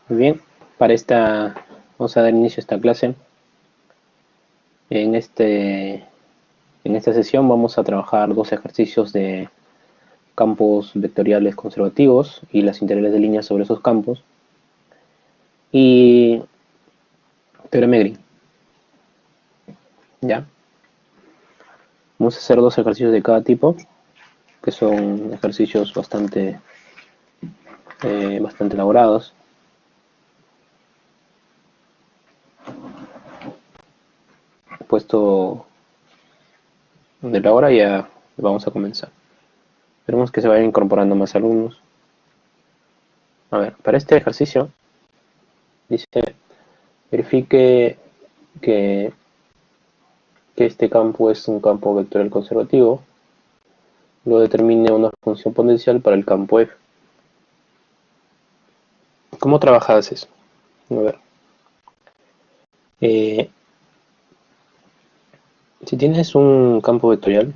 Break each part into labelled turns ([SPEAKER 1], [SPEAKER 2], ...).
[SPEAKER 1] Muy bien, vamos a dar inicio a esta clase. En, este, en esta sesión vamos a trabajar dos ejercicios de campos vectoriales conservativos y las integrales de líneas sobre esos campos y teorema de Green. ¿Ya? Vamos a hacer dos ejercicios de cada tipo, que son ejercicios bastante elaborados. Puesto de la hora ya vamos a comenzar. Esperemos que se vayan incorporando más alumnos. A ver, para este ejercicio dice, verifique que este campo es un campo vectorial conservativo, luego determine una función potencial para el campo F. ¿Cómo trabajas eso? A ver. Si tienes un campo vectorial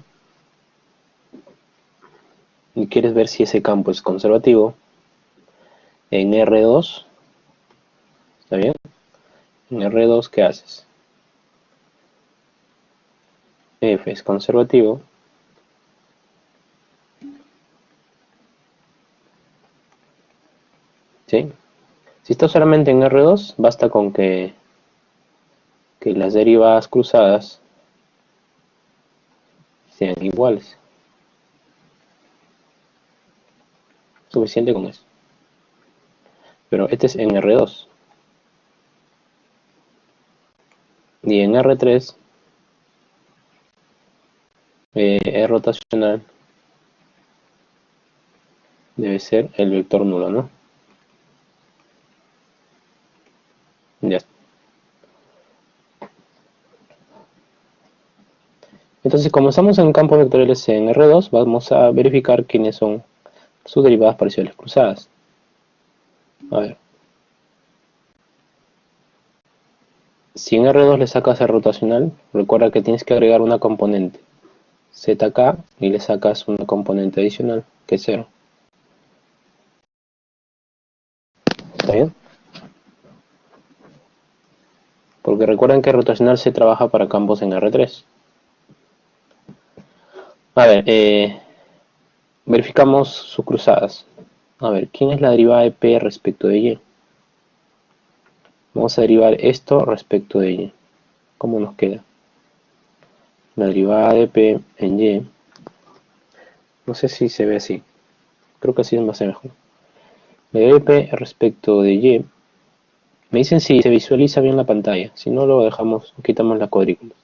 [SPEAKER 1] y quieres ver si ese campo es conservativo, en R2, ¿está bien? En R2, ¿qué haces? F es conservativo. ¿Sí? Si está solamente en R2, basta con que las derivadas cruzadas sean iguales. Suficiente con eso. Pero este es en R2. Y en R3 es rotacional, debe ser el vector nulo, ¿no? Ya está. Entonces, como estamos en campos vectoriales en R2, vamos a verificar quiénes son sus derivadas parciales cruzadas. A ver. Si en R2 le sacas el rotacional, recuerda que tienes que agregar una componente zk y le sacas una componente adicional, que es 0. ¿Está bien? Porque recuerden que el rotacional se trabaja para campos en R3. A ver, verificamos sus cruzadas. A ver, ¿quién es la derivada de P respecto de Y? Vamos a derivar esto respecto de Y. ¿Cómo nos queda? La derivada de P en Y. No sé si se ve así. Creo que así es más mejor. La derivada de P respecto de Y. Me dicen si se visualiza bien la pantalla. Si no, lo dejamos, quitamos la cuadrícula.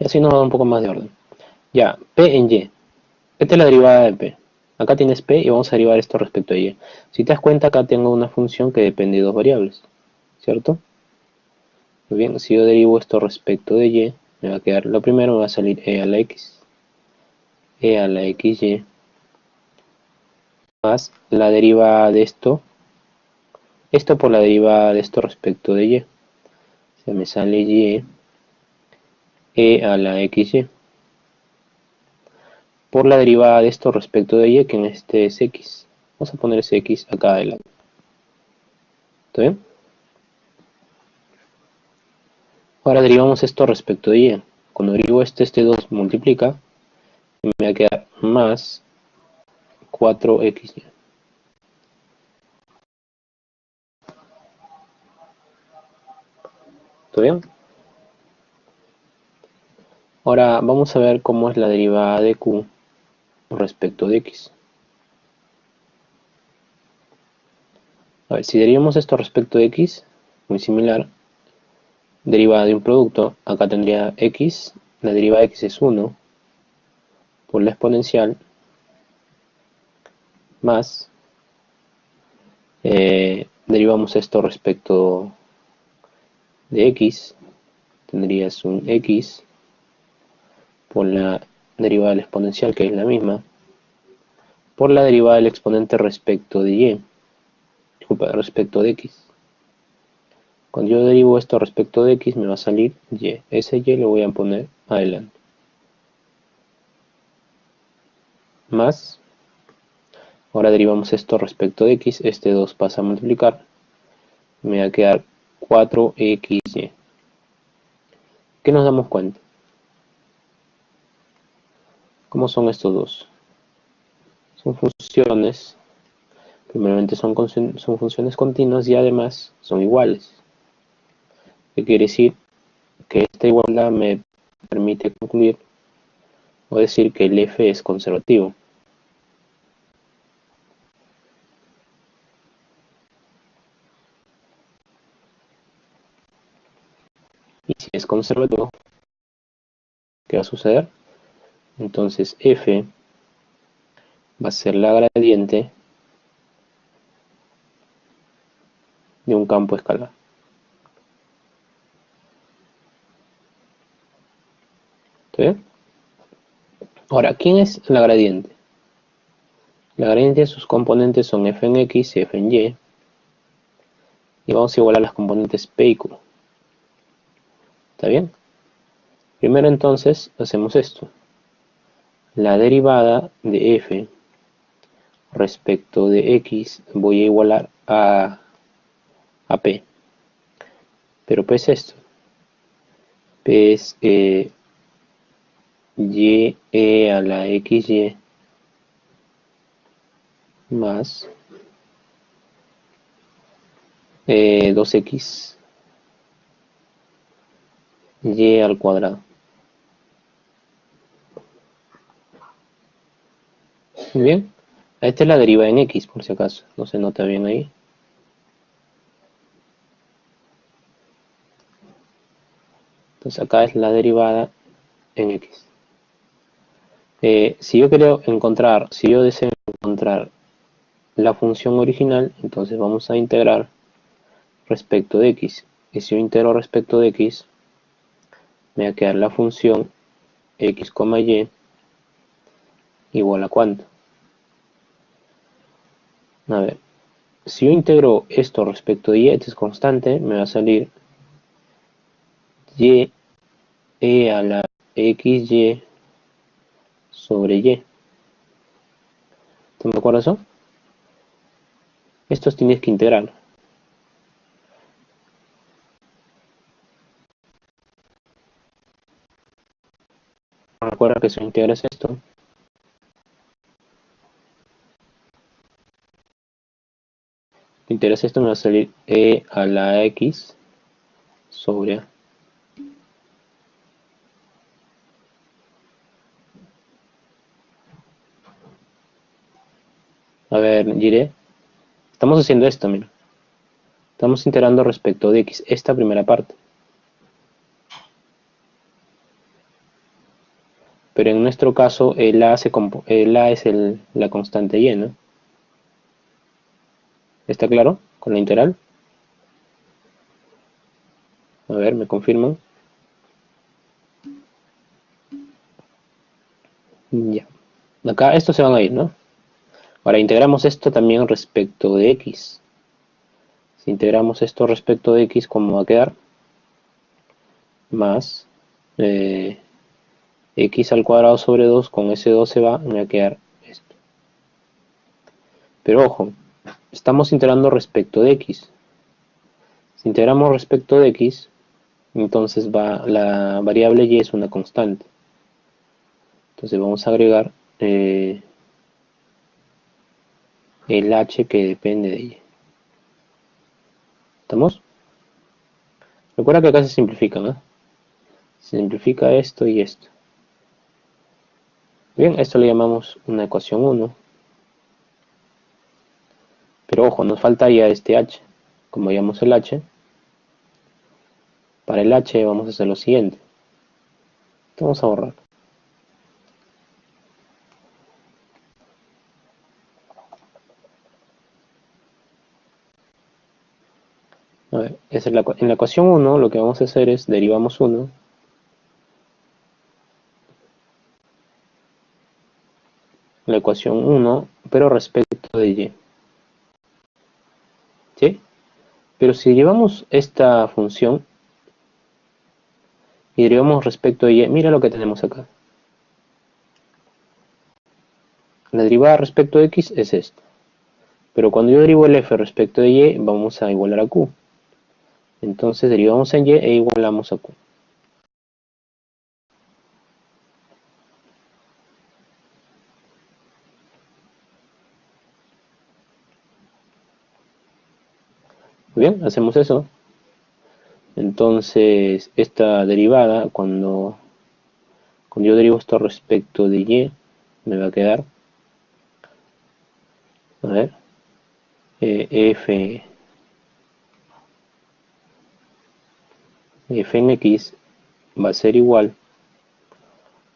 [SPEAKER 1] Y así nos da un poco más de orden. Ya, P en Y. Esta es la derivada de P. Acá tienes P y vamos a derivar esto respecto a Y. Si te das cuenta, acá tengo una función que depende de dos variables. ¿Cierto? Muy bien, si yo derivo esto respecto de Y, me va a quedar, lo primero me va a salir E a la X. E a la XY más la derivada de esto por la derivada de esto respecto de Y. Se me sale Y E a la XY por la derivada de esto respecto de Y, que en este es X. Vamos a poner ese X acá adelante. ¿Está bien? Ahora derivamos esto respecto de Y. Cuando derivo este 2 multiplica y me va a quedar más 4XY. ¿Está bien? Ahora vamos a ver cómo es la derivada de Q respecto de X. A ver, si derivamos esto respecto de X, muy similar, derivada de un producto, acá tendría X, la derivada de X es 1 por la exponencial más, derivamos esto respecto de X, tendrías un X por la derivada del exponencial, que es la misma, por la derivada del exponente respecto de Y, disculpa, respecto de X. Cuando yo derivo esto respecto de X me va a salir Y, ese Y lo voy a poner adelante. más, ahora derivamos esto respecto de x, este 2 pasa a multiplicar, me va a quedar 4xy. ¿Qué nos damos cuenta? ¿Cómo son estos dos? Son funciones, primeramente son funciones continuas y además son iguales. ¿Qué quiere decir? Que esta igualdad me permite concluir o decir que el f es conservativo. Y si es conservativo, ¿qué va a suceder? Entonces f va a ser la gradiente de un campo escalar. ¿Está bien? Ahora, ¿quién es la gradiente? La gradiente de sus componentes son f en x y f en y. Y vamos a igualar las componentes p y q. ¿Está bien? Primero entonces hacemos esto. La derivada de f respecto de x voy a igualar a p. Pero p es esto. P es y a la xy más 2x y al cuadrado. Muy bien. Esta es la derivada en x, por si acaso. No se nota bien ahí. Entonces acá es la derivada en x. Si yo deseo encontrar la función original, entonces vamos a integrar respecto de x. Y si yo integro respecto de x, me va a quedar la función x, y igual a ¿cuánto? A ver, si yo integro esto respecto de y, esto es constante, me va a salir y e a la xy sobre y. ¿Te me acuerdas eso? Estos tienes que integrar. Recuerda que si integras esto, me va a salir e a la x sobre a. A ver, diré, estamos haciendo esto, mira. Estamos integrando respecto de x, esta primera parte. Pero en nuestro caso, el a es la constante y, ¿no? ¿Está claro? Con la integral. A ver, me confirman. Ya. Acá estos se van a ir, ¿no? Ahora integramos esto también respecto de x. Si integramos esto respecto de x, ¿cómo va a quedar? Más x al cuadrado sobre 2, con ese 2 se va, me va a quedar esto. Pero ojo, estamos integrando respecto de x. Si integramos respecto de x, entonces la variable y es una constante. Entonces vamos a agregar el h que depende de y. ¿Estamos? Recuerda que acá se simplifican, ¿eh? Se simplifica esto y esto. Bien, esto le llamamos una ecuación 1. Pero ojo, nos falta ya este h. Como llamamos el h, para el h vamos a hacer lo siguiente. Vamos a borrar. A ver, en la ecuación 1 lo que vamos a hacer es derivamos 1. La ecuación 1, pero respecto de y. ¿Sí? Pero si llevamos esta función y derivamos respecto de y, mira lo que tenemos acá. La derivada respecto de x es esto. Pero cuando yo derivo el f respecto de y, vamos a igualar a q. Entonces derivamos en y e igualamos a q. Muy bien, hacemos eso. Entonces esta derivada, cuando yo derivo esto respecto de y, me va a quedar, a ver, f en x va a ser igual,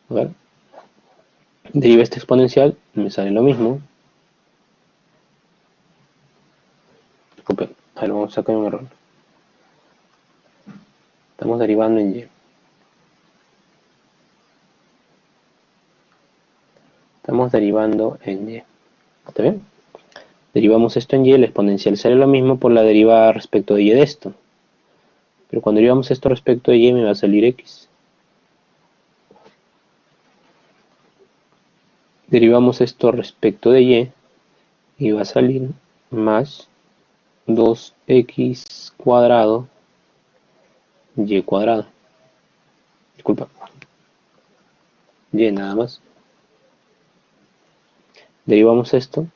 [SPEAKER 1] a ver, deriva esta exponencial, me sale lo mismo. Disculpen, a ver, vamos a sacar un error. Estamos derivando en y. Estamos derivando en y. ¿Está bien? Derivamos esto en y, la exponencial sale lo mismo por la derivada respecto de y de esto. Pero cuando derivamos esto respecto de y me va a salir x. Derivamos esto respecto de y va a salir más 2x cuadrado y cuadrado. Disculpa. Y nada más. Derivamos esto.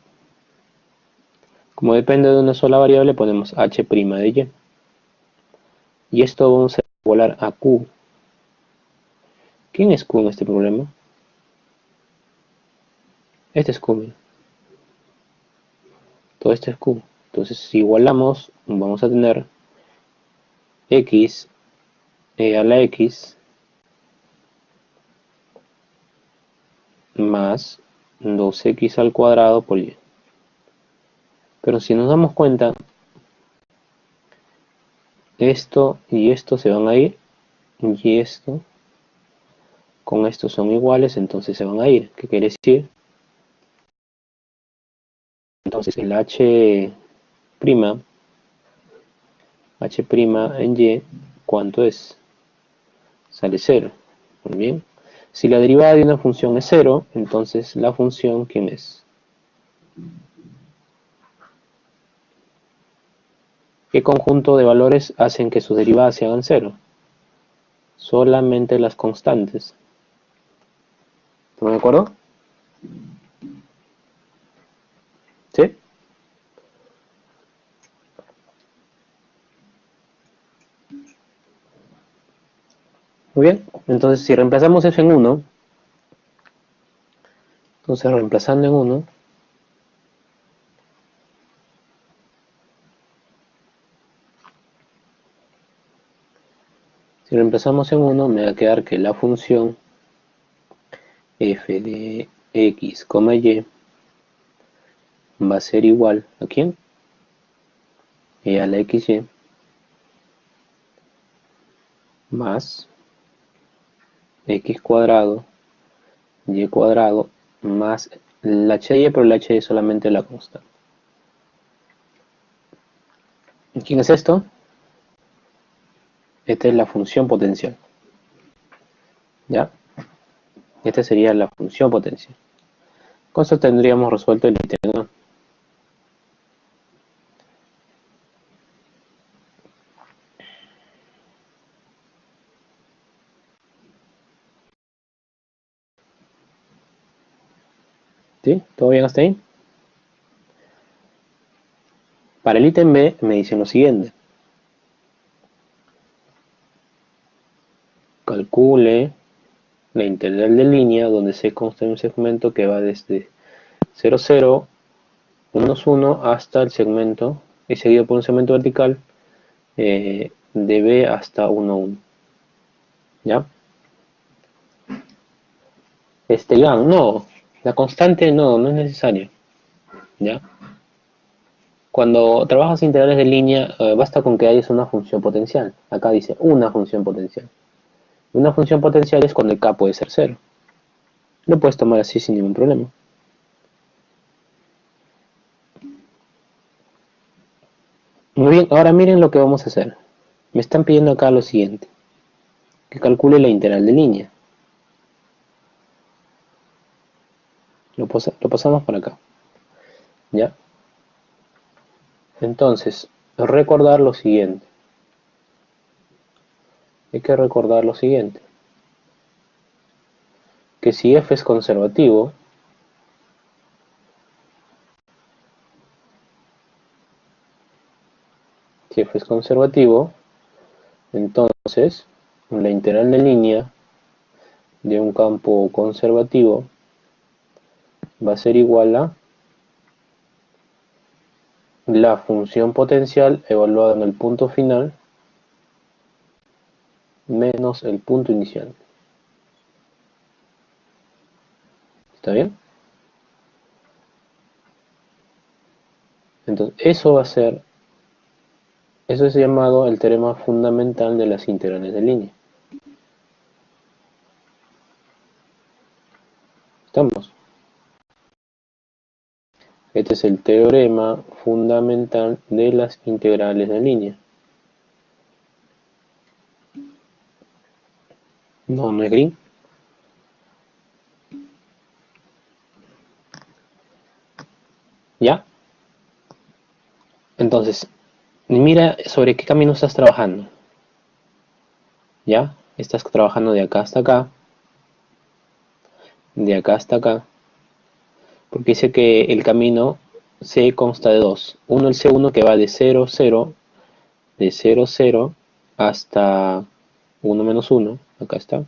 [SPEAKER 1] Como depende de una sola variable, ponemos h' de y. Y esto vamos a igualar a q. ¿Quién es q en este problema? Este es q. Mira. Todo esto es q. Entonces, si igualamos, vamos a tener x a la x más 2x al cuadrado por y. Pero si nos damos cuenta, esto y esto se van a ir, y esto con esto son iguales, entonces se van a ir. ¿Qué quiere decir? Entonces el h' en y, ¿cuánto es? Sale 0. Muy bien. Si la derivada de una función es 0, entonces la función, ¿quién es? ¿Qué conjunto de valores hacen que sus derivadas se hagan 0? Solamente las constantes. ¿Estamos de acuerdo? ¿Sí? Muy bien. Entonces si reemplazamos f en 1, entonces reemplazando en 1, si reemplazamos en 1, me va a quedar que la función f de x, y va a ser igual a ¿quién? A la xy más x cuadrado y cuadrado más la h, pero la h es solamente la constante. ¿Quién es esto? Esta es la función potencial. ¿Ya? Esta sería la función potencial. Con eso tendríamos resuelto el ítem, ¿no? ¿Sí? ¿Todo bien hasta ahí? Para el ítem B me dicen lo siguiente. Calcule la integral de línea donde se consta un segmento que va desde 0, 0, 1, 1 hasta el segmento, y seguido por un segmento vertical de B hasta 1, 1. ¿Ya? No, la constante no es necesaria. ¿Ya? Cuando trabajas integrales de línea, basta con que hayas una función potencial. Acá dice una función potencial. Una función potencial es cuando el k puede ser 0. Lo puedes tomar así sin ningún problema. Muy bien, ahora miren lo que vamos a hacer. Me están pidiendo acá lo siguiente. Que calcule la integral de línea. Lo pasamos para acá. ¿Ya? Entonces, recordar lo siguiente. Hay que recordar lo siguiente. Que si f es conservativo, entonces la integral de línea de un campo conservativo va a ser igual a la función potencial evaluada en el punto final menos el punto inicial. ¿Está bien? Entonces, eso es llamado el teorema fundamental de las integrales de línea. ¿Estamos? Este es el teorema fundamental de las integrales de línea. No, no es green. ¿Ya? Entonces, mira sobre qué camino estás trabajando. ¿Ya? Estás trabajando de acá hasta acá. De acá hasta acá. Porque dice que el camino C consta de dos. Uno, el C1 que va de 0, 0, de 0, 0 hasta 1 menos 1. Acá está.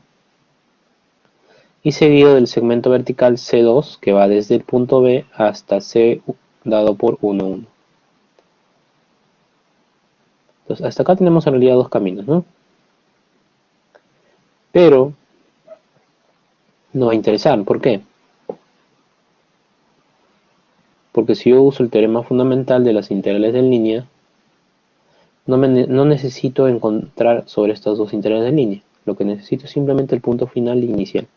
[SPEAKER 1] Y seguido del segmento vertical C2 que va desde el punto B hasta C dado por 1, 1. Entonces, hasta acá tenemos en realidad dos caminos, ¿no? Pero nos va a interesar, ¿por qué? Porque si yo uso el teorema fundamental de las integrales en línea, no necesito encontrar sobre estas dos integrales en línea. Lo que necesito es simplemente el punto final e inicial.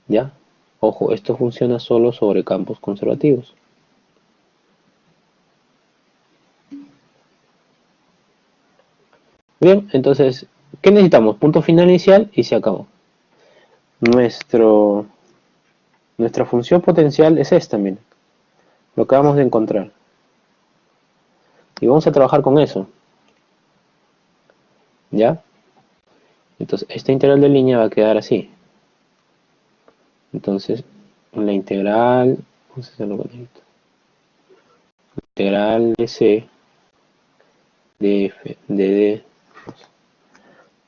[SPEAKER 1] ¿Ya? Ojo, esto funciona solo sobre campos conservativos. Bien, entonces, ¿qué necesitamos? Punto final inicial y se acabó. Nuestra función potencial es esta, miren. Lo que acabamos de encontrar. Y vamos a trabajar con eso. ¿Ya? Entonces, esta integral de línea va a quedar así. Entonces, la integral, vamos a hacerlo bonito. Integral de C, de F, de D,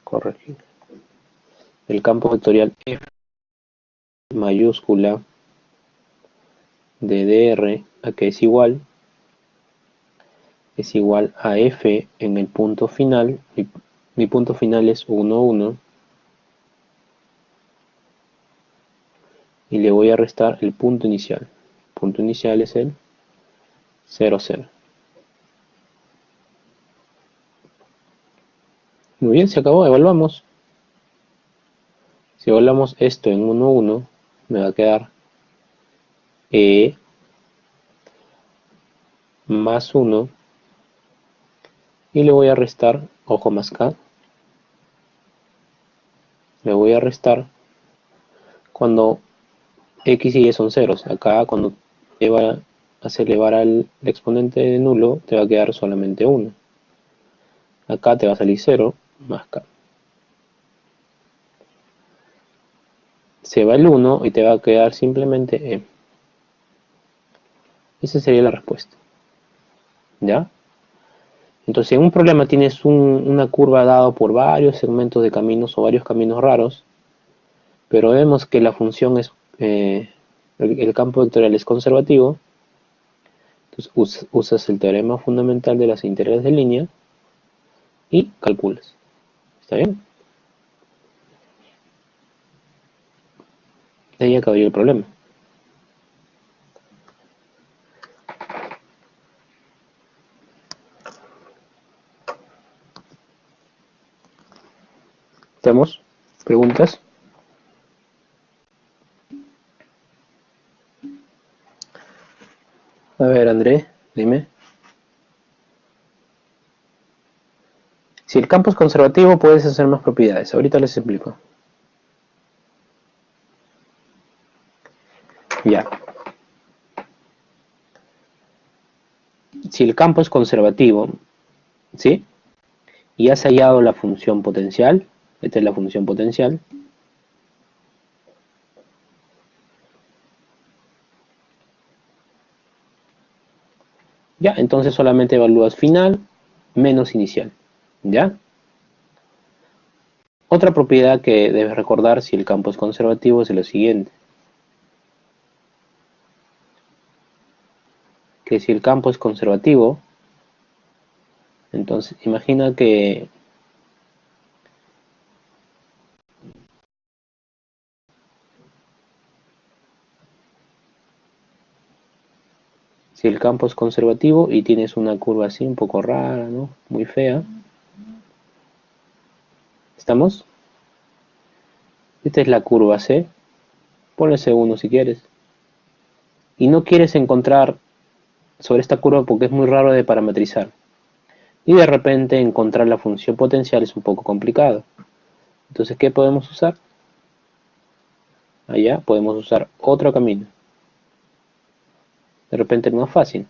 [SPEAKER 1] corregir. El campo vectorial F mayúscula de dr, a que es igual a F en el punto final. Mi punto final es 1, 1. Y le voy a restar el punto inicial. El punto inicial es el 0, 0. Muy bien, se acabó, evaluamos. Si evaluamos esto en 1, 1, me va a quedar E más 1. Y le voy a restar, ojo más K, le voy a restar cuando X y Y son ceros. Acá cuando te va a elevar al exponente de nulo, te va a quedar solamente 1. Acá te va a salir 0 más K. Se va el 1 y te va a quedar simplemente E. Esa sería la respuesta. ¿Ya? Entonces, si en un problema tienes una curva dada por varios segmentos de caminos o varios caminos raros, pero vemos que la función es, el campo vectorial es conservativo, entonces usas el teorema fundamental de las integrales de línea y calculas. ¿Está bien? De ahí acabaría el problema. ¿Tenemos preguntas? A ver, André, dime. Si el campo es conservativo, puedes hacer más propiedades. Ahorita les explico. Ya. Si el campo es conservativo, ¿sí? Y has hallado la función potencial, esta es la función potencial, ya, entonces solamente evalúas final menos inicial, ¿ya? Otra propiedad que debes recordar si el campo es conservativo es lo siguiente, que si el campo es conservativo, entonces imagina que si el campo es conservativo y tienes una curva así un poco rara, ¿no? Muy fea, ¿estamos? Esta es la curva C, ponle C1 si quieres, y no quieres encontrar sobre esta curva porque es muy raro de parametrizar. Y de repente encontrar la función potencial es un poco complicado. Entonces, ¿qué podemos usar? Allá podemos usar otro camino. De repente es más fácil.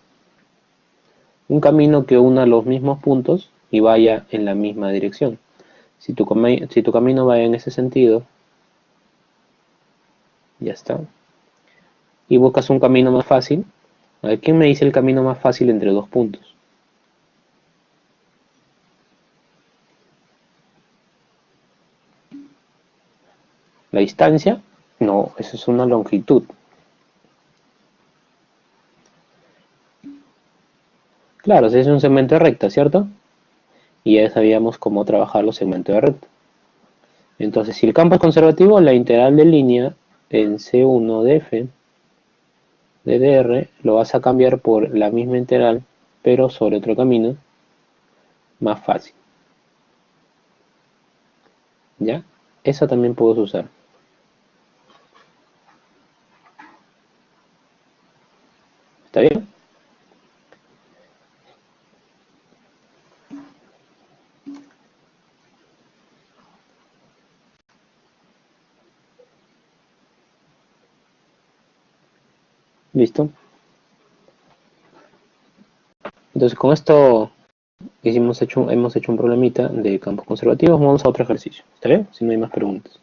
[SPEAKER 1] Un camino que una los mismos puntos y vaya en la misma dirección. Si tu camino va en ese sentido, ya está. Y buscas un camino más fácil. A ver, ¿quién me dice el camino más fácil entre dos puntos? ¿La distancia? No, eso es una longitud. Claro, ese es un segmento de recta, ¿cierto? Y ya sabíamos cómo trabajar los segmentos de recta. Entonces, si el campo es conservativo, la integral de línea en C1 de f de dr lo vas a cambiar por la misma integral, pero sobre otro camino más fácil. ¿Ya? Esa también puedes usar. ¿Está bien? ¿Listo? Entonces, con esto hemos hecho un problemita de campos conservativos. Vamos a otro ejercicio. ¿Está bien? Si no hay más preguntas.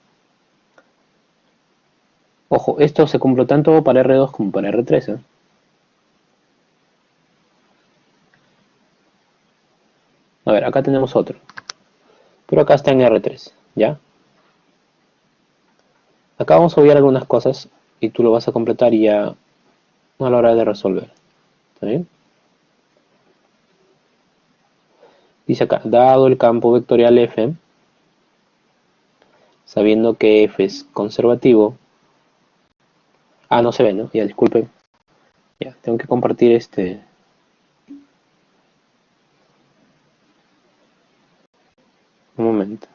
[SPEAKER 1] Ojo, esto se cumple tanto para R2 como para R3, ¿eh? A ver, acá tenemos otro. Pero acá está en R3, ¿ya? Acá vamos a obviar algunas cosas y tú lo vas a completar ya a la hora de resolver. ¿Está bien? Dice acá, dado el campo vectorial F, sabiendo que F es conservativo. Ah, no se ve, ¿no? Ya, disculpen. Ya, tengo que compartir un momento.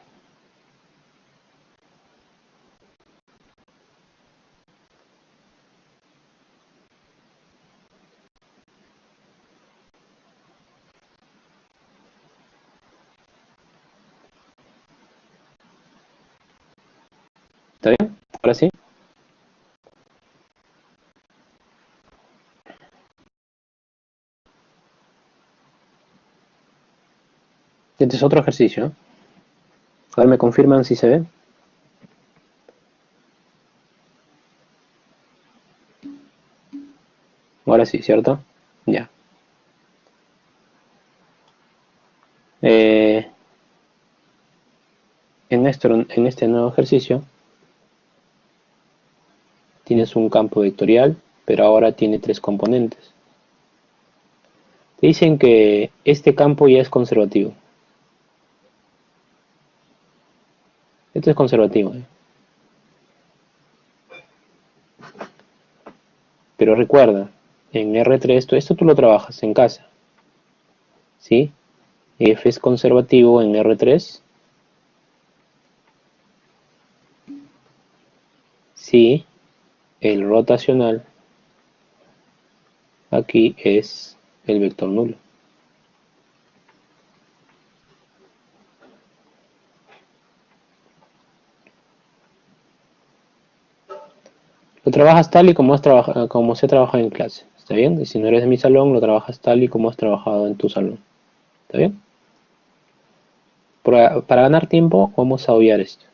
[SPEAKER 1] ¿Está bien? Ahora sí. Este es otro ejercicio, ¿no? A ver, me confirman si se ve. Ahora sí, ¿cierto? Ya. Eh, en este nuevo ejercicio tienes un campo vectorial, pero ahora tiene tres componentes. Te dicen que este campo ya es conservativo. Esto es conservativo, ¿eh? Pero recuerda, en R3, esto tú lo trabajas en casa, ¿sí? F es conservativo en R3, si el rotacional aquí es el vector nulo. Lo trabajas tal y como, como se trabaja en clase, ¿está bien? Y si no eres de mi salón, lo trabajas tal y como has trabajado en tu salón, ¿está bien? Para ganar tiempo, vamos a obviar esto,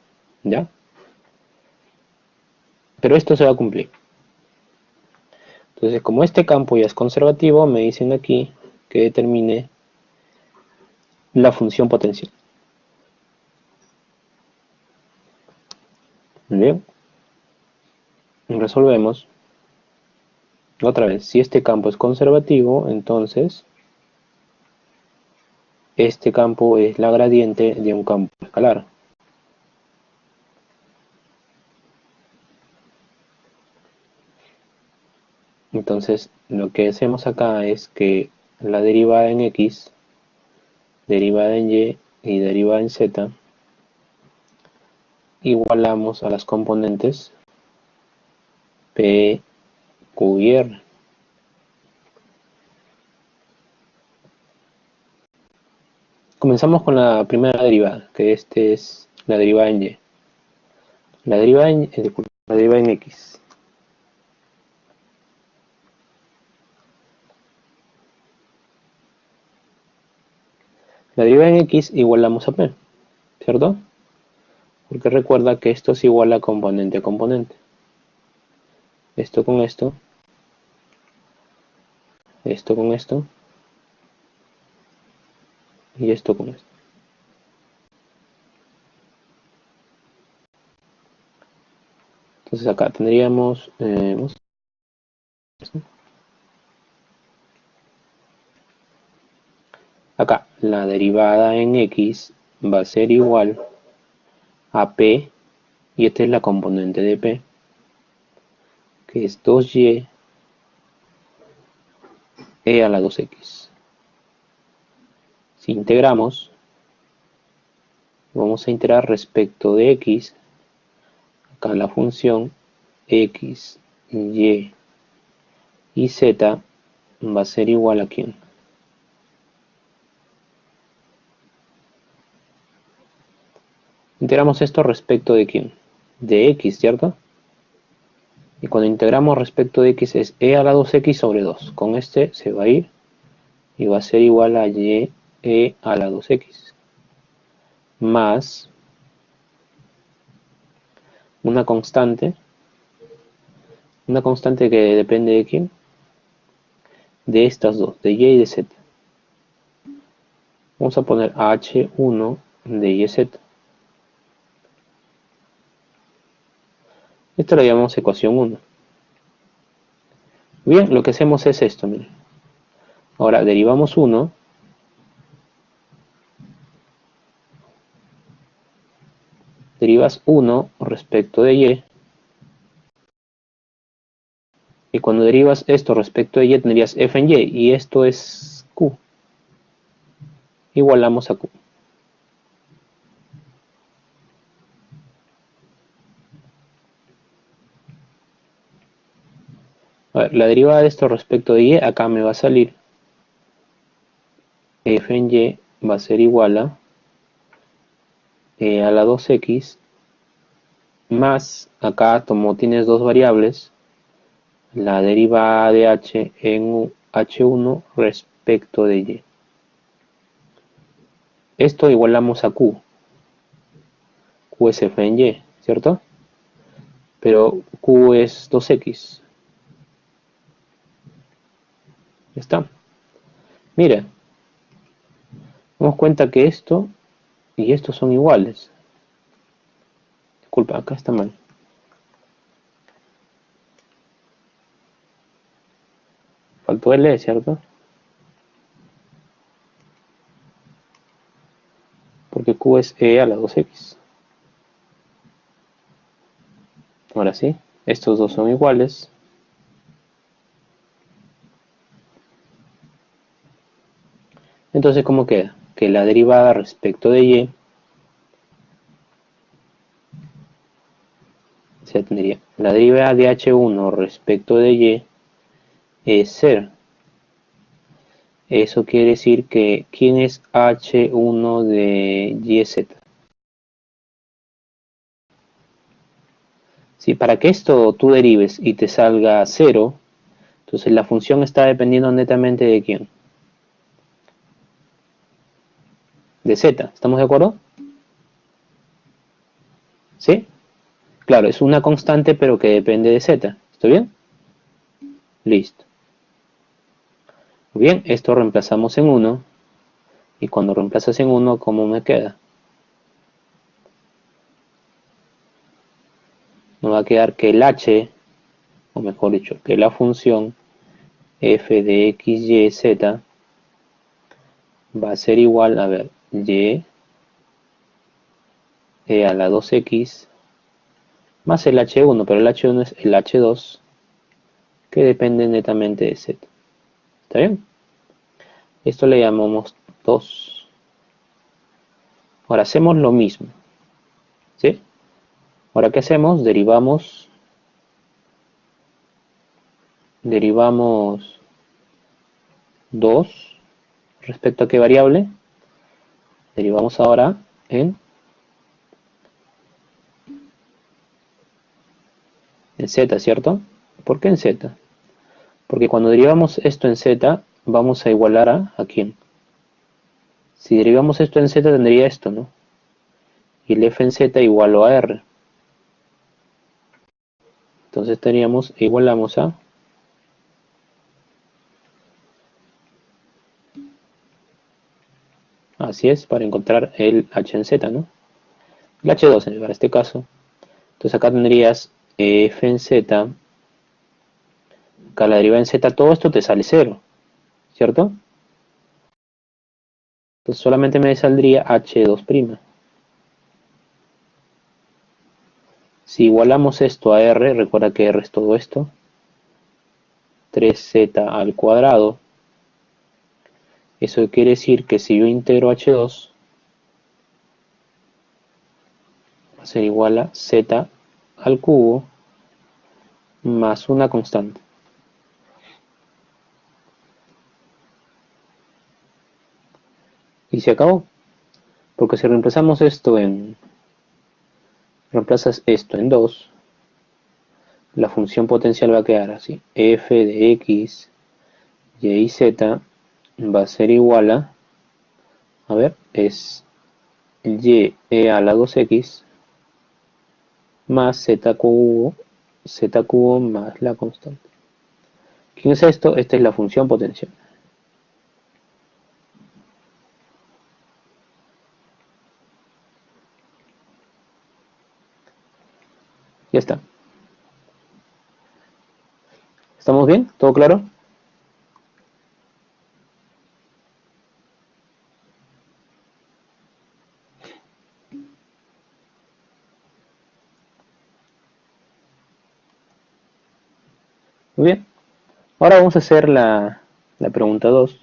[SPEAKER 1] ¿ya? Pero esto se va a cumplir. Entonces, como este campo ya es conservativo, me dicen aquí que determine la función potencial. Bien, resolvemos. Otra vez, si este campo es conservativo, entonces este campo es la gradiente de un campo escalar. Entonces, lo que hacemos acá es que la derivada en x, derivada en y y derivada en z, igualamos a las componentes p, q y r. Comenzamos con la primera derivada, que este es la derivada en y. La derivada en, la derivada en x. La derivada en x igualamos a p, ¿cierto? Porque recuerda que esto es igual a componente a componente. Esto con esto con esto y esto con esto. Entonces acá tendríamos acá la derivada en x va a ser igual a p, y esta es la componente de p, que es 2y e a la 2x. Si integramos, vamos a integrar respecto de x, acá la función x, y z va a ser igual a ¿quién? Integramos esto respecto de ¿quién? De x, ¿cierto? Y cuando integramos respecto de x es e a la 2x sobre 2. Con este se va a ir y va a ser igual a y e a la 2x. Más una constante que depende de ¿quién? De estas dos, de y y de z. Vamos a poner h1 de y z. Esto lo llamamos ecuación 1. Bien, lo que hacemos es esto, miren. Ahora derivamos 1. Derivas 1 respecto de y. Y cuando derivas esto respecto de y, tendrías f en y. Y esto es q. Igualamos a q. A ver, la derivada de esto respecto de y, acá me va a salir f en y va a ser igual a e a la 2x más, acá como tienes dos variables, la derivada de h en h1 respecto de y. Esto igualamos a q. Q es f en y, ¿cierto? Pero q es 2x. Ya está. Mira, damos cuenta que esto y esto son iguales. Disculpa, acá está mal. Faltó el e, ¿cierto? Porque q es e a la 2x. Ahora sí, estos dos son iguales. Entonces, ¿cómo queda? Que la derivada respecto de y se tendría la derivada de h1 respecto de y es 0. Eso quiere decir que ¿quién es h1 de yz? Si para que esto tú derives y te salga 0, entonces la función está dependiendo netamente de quién. De z, ¿estamos de acuerdo? ¿Sí? Claro, es una constante pero que depende de z. ¿Está bien? Listo. Bien, esto reemplazamos en 1. Y cuando reemplazas en 1, ¿cómo me queda? Me va a quedar que el h, o mejor dicho, que la función f de x, y, z va a ser igual, a ver, y e a la 2x más el h1, pero el h1 es el h2 que depende netamente de z. ¿Está bien? Esto le llamamos 2. Ahora hacemos lo mismo, ¿sí? Ahora, ¿qué hacemos? Derivamos 2 respecto a qué variable. Derivamos ahora en z, ¿cierto? ¿Por qué en z? Porque cuando derivamos esto en z, vamos a igualar ¿a quién? Si derivamos esto en z, tendría esto, ¿no? Y el f en z igual a r. Entonces igualamos a... Así es, para encontrar el h en z, ¿no? El h2 para este caso. Entonces acá tendrías f en z, acá la derivada en z, todo esto te sale 0, ¿cierto? Entonces solamente me saldría h2'. Si igualamos esto a r, recuerda que r es todo esto, 3z al cuadrado. Eso quiere decir que si yo integro h2, va a ser igual a z al cubo más una constante. Y se acabó. Porque si reemplazamos reemplazas esto en 2, la función potencial va a quedar así. F de x, y z va a ser igual a ver, es y e a la 2x más z cubo más la constante. ¿Quién es esto? Esta es la función potencial. Ya está. ¿Estamos bien? ¿Todo claro? Muy bien. Ahora vamos a hacer la pregunta 2.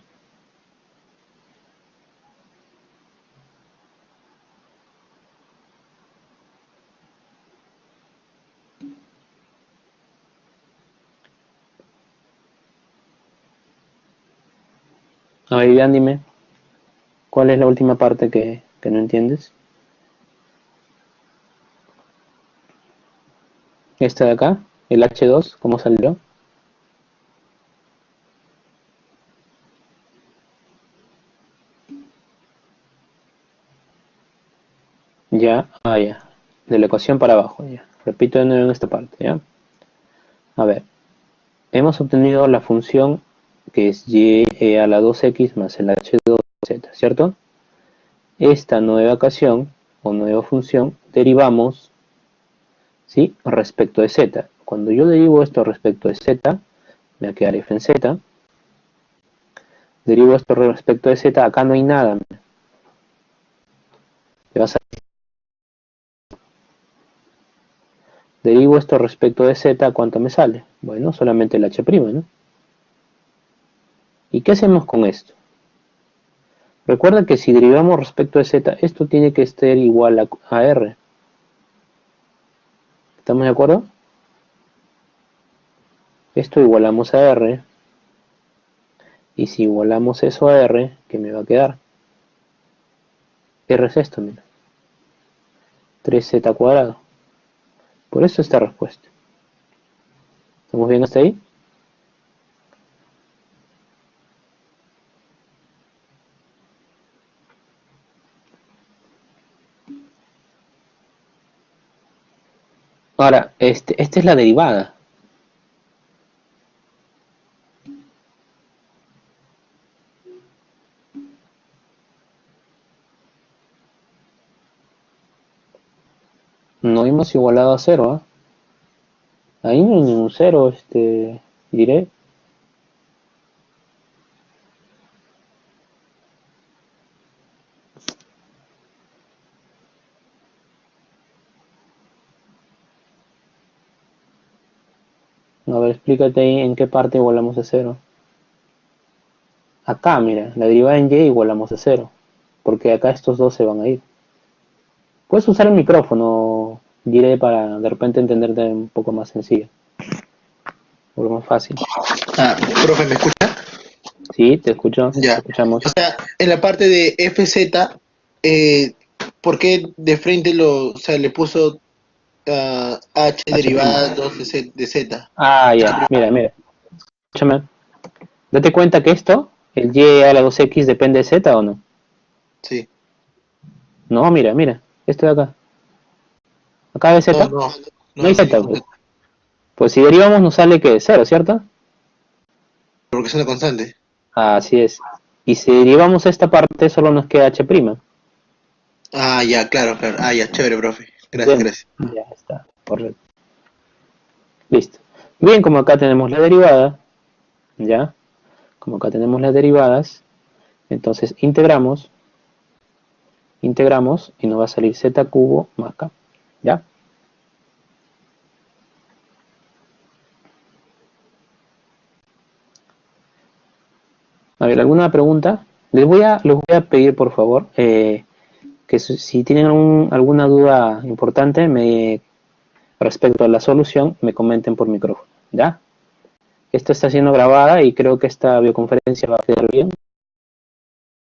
[SPEAKER 1] A ver, Iván, dime, ¿cuál es la última parte que no entiendes? Esta de acá, el H2, ¿cómo salió? Ya, ya. De la ecuación para abajo, ya. Repito de nuevo en esta parte, ¿ya? A ver, hemos obtenido la función que es y e a la 2x más el h2z, ¿cierto? Esta nueva ocasión o nueva función derivamos, ¿sí? Respecto de z. Cuando yo derivo esto respecto de z, me va a quedar f en z. Derivo esto respecto de z, acá no hay nada. Te vas a... Derivo esto respecto de z, ¿cuánto me sale? Bueno, solamente el h', ¿no? ¿Y qué hacemos con esto? Recuerda que si derivamos respecto de z, esto tiene que ser igual a r. ¿Estamos de acuerdo? Esto igualamos a r. Y si igualamos eso a r, ¿qué me va a quedar? R es esto, mira. 3z cuadrado. Por eso esta respuesta. ¿Estamos bien hasta ahí? Ahora, esta es la derivada. No hemos igualado a cero, ¿ah? Ahí no hay ningún cero, diré. A ver, explícate ahí en qué parte igualamos a cero. Acá, mira, la derivada en y igualamos a cero. Porque acá estos dos se van a ir. Puedes usar el micrófono, diré, para de repente entenderte un poco más sencillo. Un poco más fácil.
[SPEAKER 2] Ah, profe, ¿me escucha?
[SPEAKER 1] Sí, te escucho, te
[SPEAKER 2] Ya.
[SPEAKER 1] escuchamos.
[SPEAKER 2] O sea, en la parte de FZ, eh, ¿por qué de frente o sea, le puso H
[SPEAKER 1] H'.
[SPEAKER 2] derivada 2 de Z?
[SPEAKER 1] Ah, ya, mira, mira. Escúchame. Date cuenta que esto, el y a la 2x depende de z o no.
[SPEAKER 2] Sí.
[SPEAKER 1] No, mira, mira. Esto de acá. Acá de
[SPEAKER 2] No,
[SPEAKER 1] z.
[SPEAKER 2] no,
[SPEAKER 1] No
[SPEAKER 2] no,
[SPEAKER 1] hay
[SPEAKER 2] no hay
[SPEAKER 1] z,
[SPEAKER 2] ningún
[SPEAKER 1] pues.
[SPEAKER 2] Z,
[SPEAKER 1] Pues si derivamos nos sale que cero, ¿cierto?
[SPEAKER 2] porque es una constante.
[SPEAKER 1] Así es. Y si derivamos esta parte, solo nos queda h'.
[SPEAKER 2] Ah, ya, claro, claro. Ah, ya, chévere, profe. Gracias,
[SPEAKER 1] Bien,
[SPEAKER 2] gracias.
[SPEAKER 1] ya está. Correcto. Listo. Bien, como acá tenemos la derivada, ¿ya? Como acá tenemos las derivadas, entonces integramos y nos va a salir z cubo más k, ¿ya? A ver, ¿alguna pregunta? Les voy a pedir, por favor, que si tienen alguna duda importante respecto a la solución, me comenten por micrófono, ¿ya? Esto está siendo grabada y creo que esta videoconferencia va a quedar bien.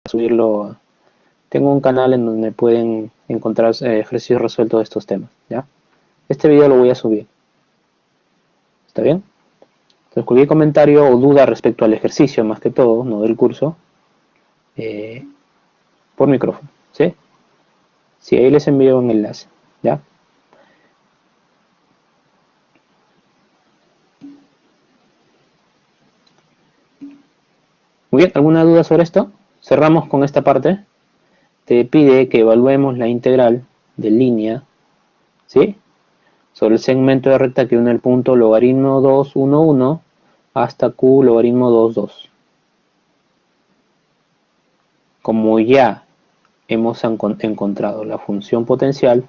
[SPEAKER 1] Subirlo. Tengo un canal en donde pueden encontrar ejercicios resueltos de estos temas, ¿ya? Este video lo voy a subir, ¿está bien? Entonces, cualquier comentario o duda respecto al ejercicio, más que todo, no del curso, eh, por micrófono, ¿sí? Sí, ahí les envío un enlace, ¿ya? Muy bien, ¿alguna duda sobre esto? Cerramos con esta parte. Te pide que evaluemos la integral de línea, ¿sí? Sobre el segmento de recta que une el punto logaritmo 2, 1, 1 hasta q logaritmo 2, 2. Como ya hemos encontrado la función potencial,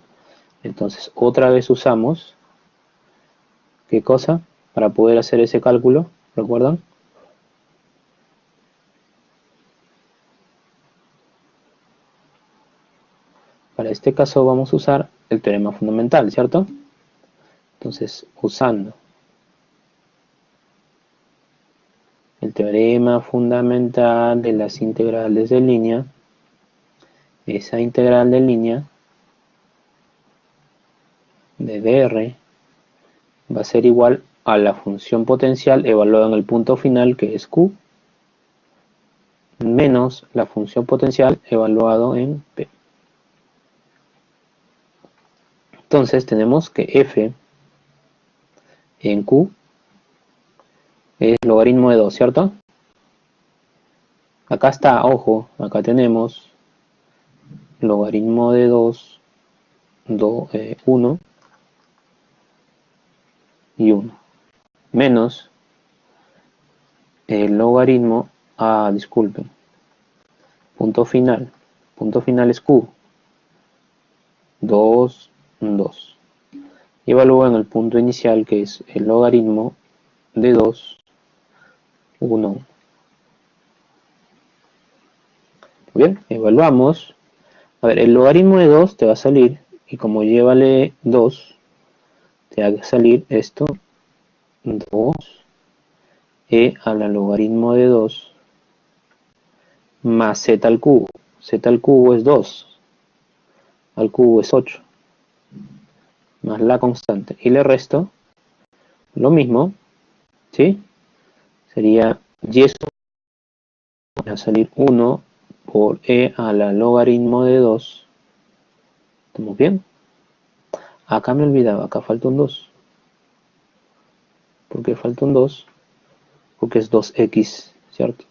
[SPEAKER 1] entonces otra vez usamos, ¿qué cosa? Para poder hacer ese cálculo, ¿recuerdan? Para este caso vamos a usar el teorema fundamental, ¿cierto? Entonces, usando el teorema fundamental de las integrales de línea, esa integral de línea de dr va a ser igual a la función potencial evaluada en el punto final, que es q, menos la función potencial evaluado en p. Entonces tenemos que f en q es logaritmo de 2, ¿cierto? Acá está, ojo, acá tenemos logaritmo de 2, 1 y 1, menos el logaritmo, disculpen, punto final es q, 2, 2. Y evalúo en el punto inicial, que es el logaritmo de 2, 1. Bien, evaluamos. A ver, el logaritmo de 2 te va a salir, y como llévale 2, te va a salir esto, 2 a la logaritmo de 2 más z al cubo. Z al cubo es 2, al cubo es 8. más la constante y le resto lo mismo, ¿sí? Sería y eso va a salir 1 por e a la logaritmo de 2. ¿Estamos bien? Acá me olvidaba, acá falta un 2. ¿Por qué falta un 2? Porque es 2x, ¿cierto?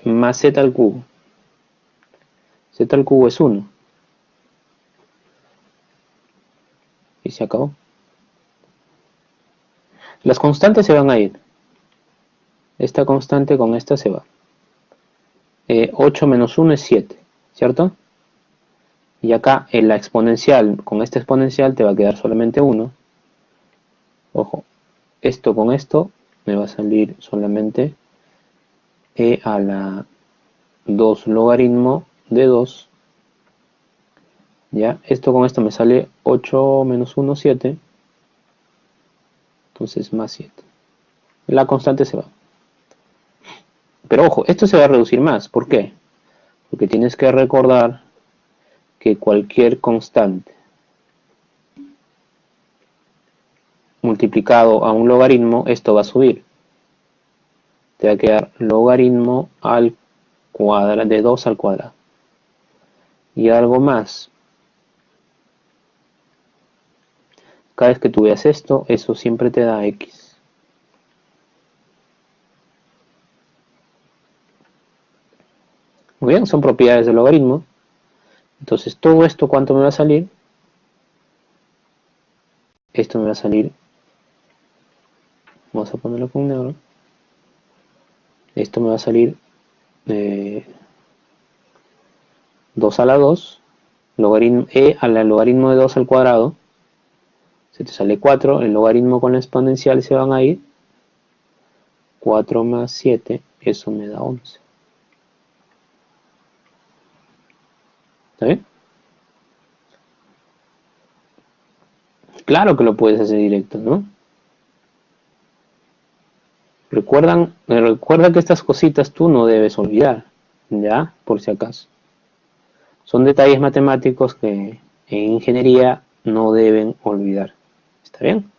[SPEAKER 1] Más z al cubo. Z al cubo es 1. Y se acabó. Las constantes se van a ir. Esta constante con esta se va. 8 menos 1 es 7, ¿cierto? Y acá en la exponencial, con esta exponencial te va a quedar solamente 1. Ojo, esto con esto me va a salir solamente e a la 2 logaritmo de 2. ¿Ya? Esto con esto me sale 8 menos 1, 7. Entonces más 7. La constante se va. Pero ojo, esto se va a reducir más. ¿Por qué? Porque tienes que recordar que cualquier constante multiplicado a un logaritmo, esto va a subir. Te va a quedar logaritmo al cuadrado de 2 al cuadrado. Y algo más. Cada vez que tú veas esto, eso siempre te da x. Muy bien, son propiedades del logaritmo. Entonces todo esto, ¿cuánto me va a salir? Esto me va a salir, vamos a ponerlo con negro. Esto me va a salir 2 a la 2, logaritmo, e a la logaritmo de 2 al cuadrado, se te sale 4, el logaritmo con la exponencial se van a ir, 4 más 7, eso me da 11. ¿Está bien? Claro que lo puedes hacer directo, ¿no? Recuerda que estas cositas tú no debes olvidar, ¿ya? Por si acaso. Son detalles matemáticos que en ingeniería no deben olvidar. ¿Está bien?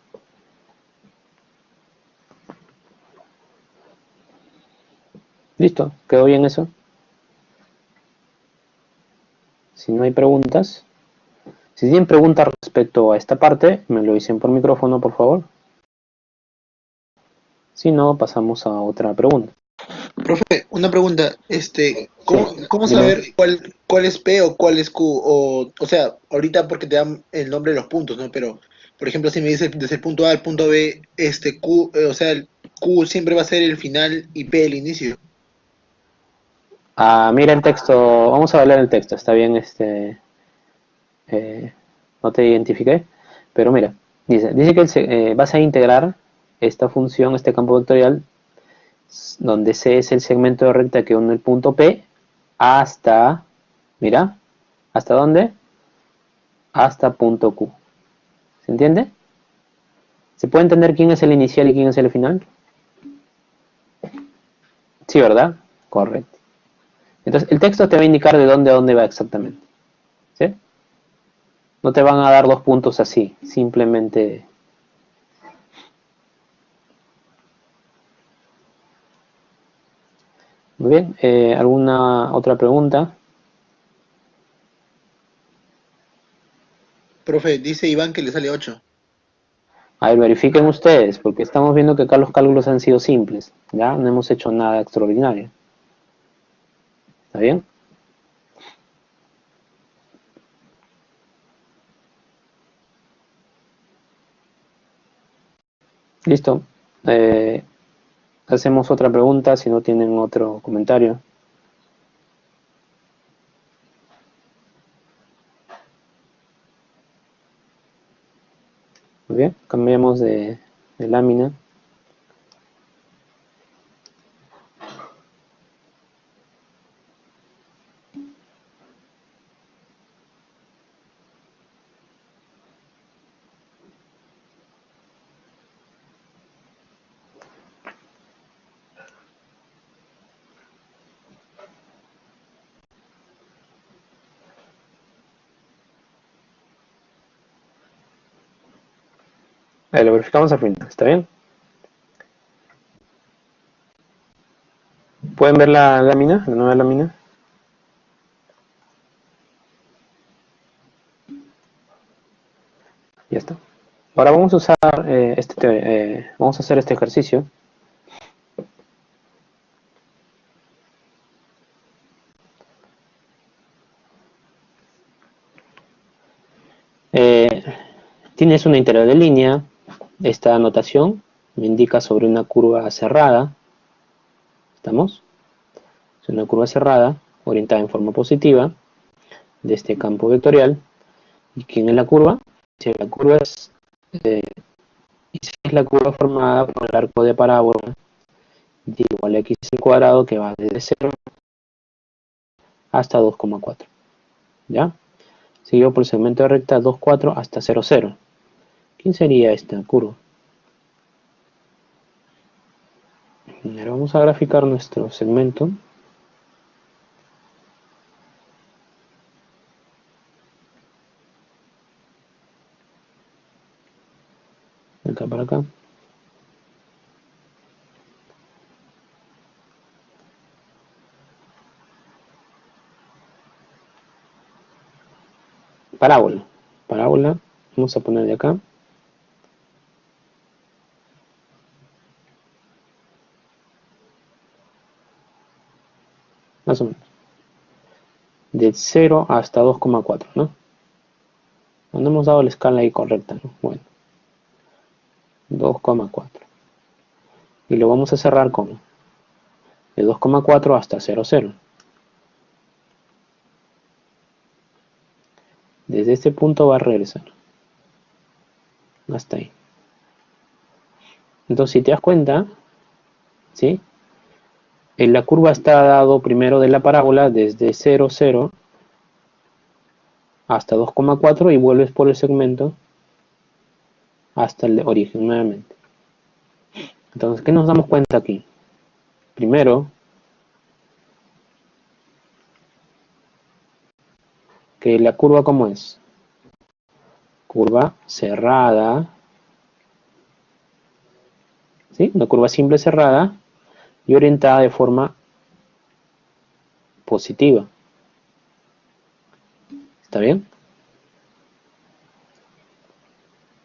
[SPEAKER 1] ¿Listo? ¿Quedó bien eso? Si no hay preguntas. Si tienen preguntas respecto a esta parte, me lo dicen por micrófono, por favor. Si no, pasamos a otra pregunta.
[SPEAKER 2] Profe, una pregunta,
[SPEAKER 1] Sí,
[SPEAKER 2] ¿cómo
[SPEAKER 1] dime.
[SPEAKER 2] saber cuál es P o cuál es Q? O sea, ahorita porque te dan el nombre de los puntos, ¿no? Pero, por ejemplo, si me dices desde el punto A al punto B, Q, o sea, el Q siempre va a ser el final y P el inicio.
[SPEAKER 1] Mira el texto, vamos a hablar el texto, está bien, no te identifiqué, pero mira, dice que vas a integrar esta función, este campo vectorial, donde C es el segmento de recta que une el punto P hasta, mira, ¿hasta dónde? Hasta punto Q. ¿Se entiende? ¿Se puede entender quién es el inicial y quién es el final? Sí, ¿verdad? Correcto. Entonces, el texto te va a indicar de dónde a dónde va exactamente. ¿Sí? No te van a dar dos puntos así, simplemente. Muy bien, ¿alguna otra pregunta?
[SPEAKER 2] Profe, dice Iván que le sale 8.
[SPEAKER 1] A ver, verifiquen ustedes, porque estamos viendo que acá los cálculos han sido simples, ¿ya? No hemos hecho nada extraordinario. ¿Está bien? Listo. Eh, hacemos otra pregunta si no tienen otro comentario. Muy bien, cambiamos de lámina. Lo verificamos al final, ¿está bien? ¿Pueden ver la lámina, la nueva lámina? Ya está. Ahora vamos a usar vamos a hacer este ejercicio. Eh, Tienes una integral de línea. Esta anotación me indica sobre una curva cerrada. ¿Estamos? Es una curva cerrada orientada en forma positiva de este campo vectorial. ¿Y quién es la curva? Si la curva es, y si es la curva formada por el arco de parábola de igual a x al cuadrado que va desde 0 hasta 2,4. ¿Ya? Seguido por el segmento de recta 2,4 hasta 0,0. ¿Quién sería esta curva? Ahora vamos a graficar nuestro segmento. De acá para acá. Parábola. Parábola. Vamos a poner de acá. Más o menos. De 0 hasta 2,4, ¿no? No hemos dado la escala ahí correcta, ¿no? Bueno. 2,4. Y lo vamos a cerrar con de 2,4 hasta 0,0. Desde este punto va a regresar. Hasta ahí. Entonces, si te das cuenta, ¿sí? La curva está dado primero de la parábola desde 0,0 hasta 2,4 y vuelves por el segmento hasta el origen nuevamente. Entonces, ¿qué nos damos cuenta aquí? Primero, que la curva, ¿cómo es? Curva cerrada, ¿sí? Una curva simple cerrada y orientada de forma positiva. ¿Está bien?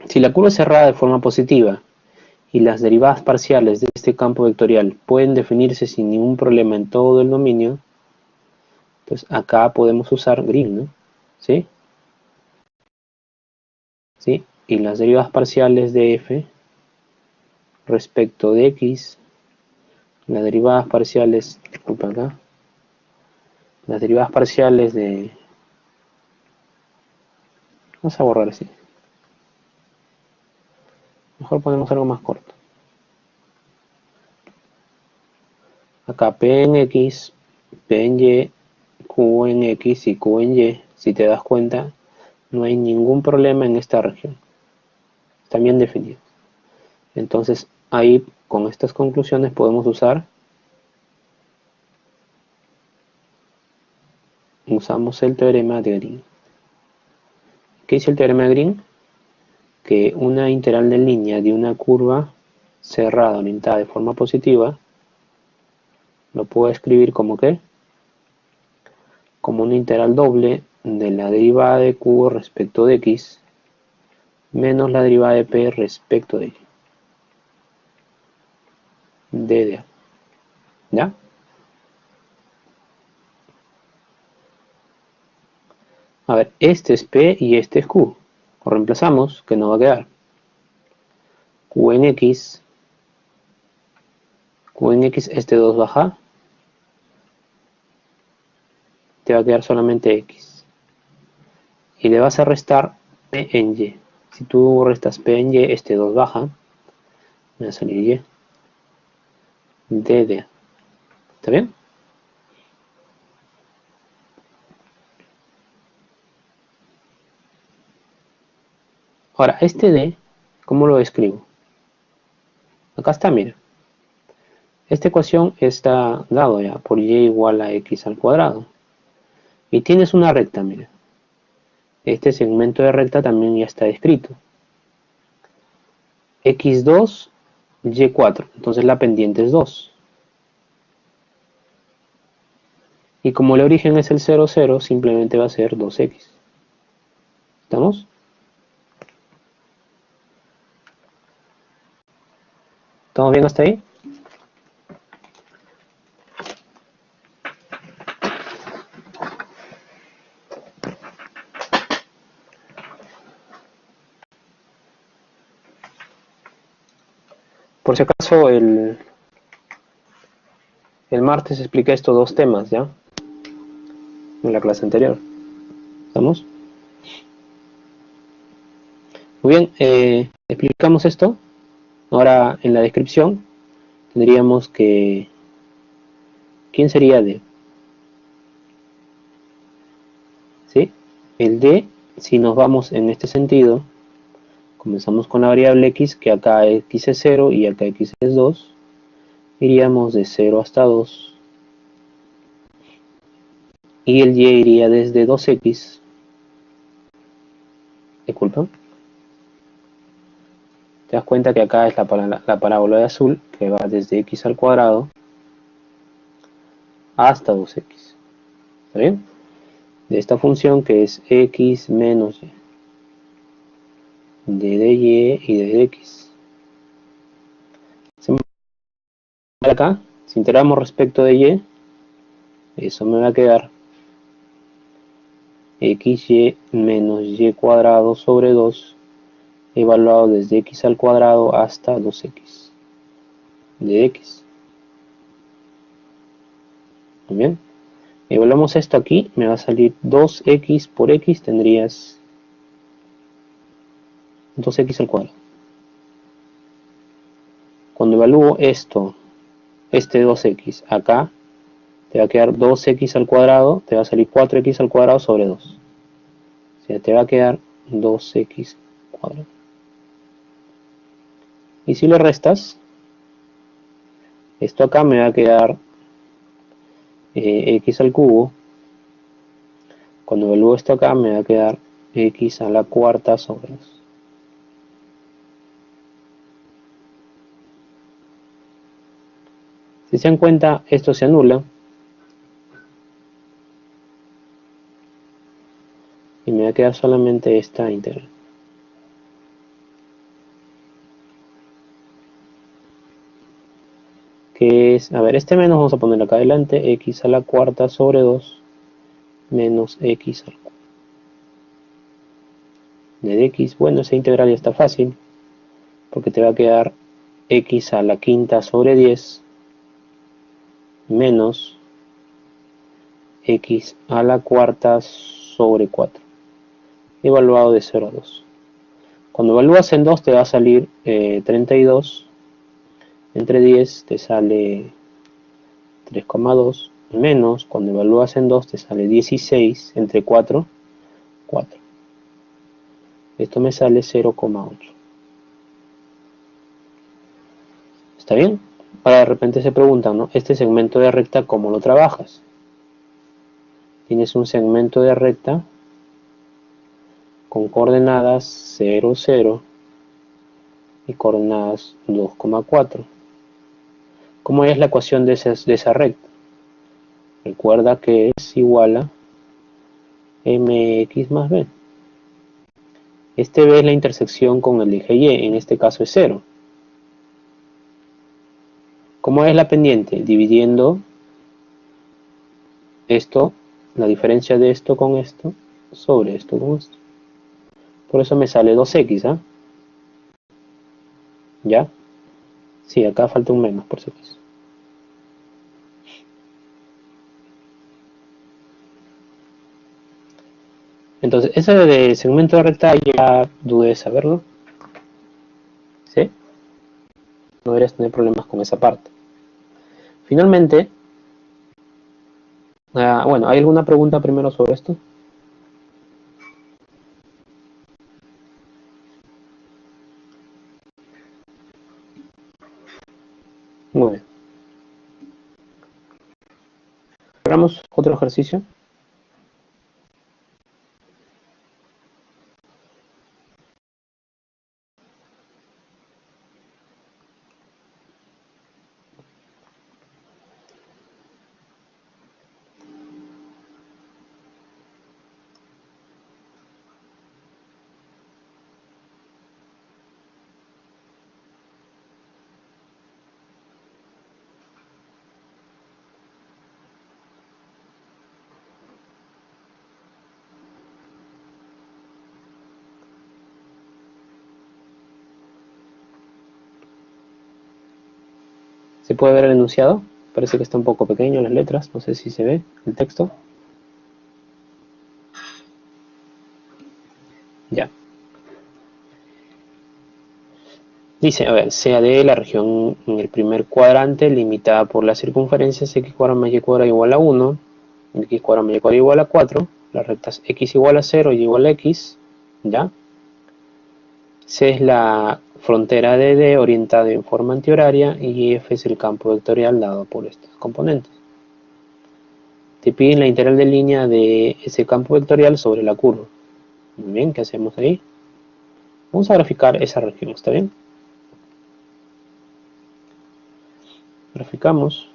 [SPEAKER 1] Si la curva es cerrada de forma positiva y las derivadas parciales de este campo vectorial pueden definirse sin ningún problema en todo el dominio, pues acá podemos usar green, ¿no? ¿Sí? ¿Sí? Y las derivadas parciales de f respecto de x, las derivadas parciales, disculpa acá, las derivadas parciales de, vamos a borrar así, mejor ponemos algo más corto. Acá P en X, P en Y, Q en X y Q en Y, si te das cuenta, no hay ningún problema en esta región. Están bien definidos. Entonces, ahí con estas conclusiones podemos usamos el teorema de Green. ¿Qué dice el teorema de Green? Que una integral de línea de una curva cerrada orientada de forma positiva lo puedo escribir como ¿qué? Como una integral doble de la derivada de q respecto de x menos la derivada de p respecto de y. De A. ¿Ya? A ver, este es P y este es Q. Lo reemplazamos, que nos va a quedar Q en X. Q en X, este 2 baja. Te va a quedar solamente X. Y le vas a restar P en Y. Si tú restas P en Y, este 2 baja. Me va a salir Y. De A. ¿Está bien? Ahora, este D, ¿cómo lo escribo? Acá está, mira. Esta ecuación está dado ya por y igual a x al cuadrado. Y tienes una recta, mira. Este segmento de recta también ya está escrito. x2, y4. Entonces la pendiente es 2. Y como el origen es el 0, 0, simplemente va a ser 2x. ¿Estamos? ¿Estamos bien hasta ahí? Por si acaso, el martes expliqué estos dos temas, ¿ya? En la clase anterior. ¿Estamos? Muy bien, explicamos esto. Ahora en la descripción tendríamos que... ¿Quién sería D? ¿Sí? El D, si nos vamos en este sentido, comenzamos con la variable x, que acá x es 0 y acá x es 2. Iríamos de 0 hasta 2. Y el y iría desde 2x. Disculpa. Te das cuenta que acá es la parábola de azul, que va desde x al cuadrado hasta 2x. ¿Está bien? De esta función que es x menos y, d de y y d de x. Acá, si integramos respecto de y, eso me va a quedar xy menos y cuadrado sobre 2, evaluado desde x al cuadrado hasta 2x de x. Muy bien. Evaluamos esto aquí, me va a salir 2x por x, tendrías 2x al cuadrado. Cuando evalúo esto, este 2x acá, te va a quedar 2x al cuadrado, te va a salir 4x al cuadrado sobre 2. O sea, te va a quedar 2x cuadrado. Y si le restas, esto acá me va a quedar x al cubo. Cuando evalúo esto acá, me va a quedar x a la cuarta sobre 2. Si se dan cuenta, esto se anula. Y me va a quedar solamente esta integral. Que es, a ver, este menos vamos a poner acá adelante, x a la cuarta sobre 2 menos x al cubo. De x, bueno, esa integral ya está fácil, porque te va a quedar x a la quinta sobre 10 menos x a la cuarta sobre 4, evaluado de 0 a 2. Cuando evalúas en 2 te va a salir 32, entre 10 te sale 3,2, menos, cuando evalúas en 2 te sale 16, entre 4, 4. Esto me sale 0,8. ¿Está bien? Ahora de repente se preguntan, ¿no? Este segmento de recta, ¿cómo lo trabajas? Tienes un segmento de recta con coordenadas 0, 0 y coordenadas 2,4. ¿Cómo es la ecuación de esa recta? Recuerda que es igual a mx más b. Este b es la intersección con el eje y, en este caso es 0. ¿Cómo es la pendiente? Dividiendo esto, la diferencia de esto con esto, sobre esto con esto. Por eso me sale 2x, ¿ah? ¿Ya? Sí, acá falta un menos, por si acaso. Entonces, eso de segmento de recta ya dudé de saberlo. ¿Sí? No deberías tener problemas con esa parte. Finalmente, bueno, ¿hay alguna pregunta primero sobre esto? Muy bien. Hagamos otro ejercicio. ¿Se puede ver el enunciado? Parece que está un poco pequeño las letras, no sé si se ve el texto. Ya. Dice, a ver, sea de la región en el primer cuadrante limitada por las circunferencias x cuadrado más y cuadrado igual a 1, x cuadrado más y cuadrado igual a 4, las rectas x igual a 0 y igual a x, ¿ya? C es la frontera de D orientada en forma antihoraria y F es el campo vectorial dado por estos componentes. Te piden la integral de línea de ese campo vectorial sobre la curva. Muy bien, ¿qué hacemos ahí? Vamos a graficar esa región, ¿está bien? Graficamos.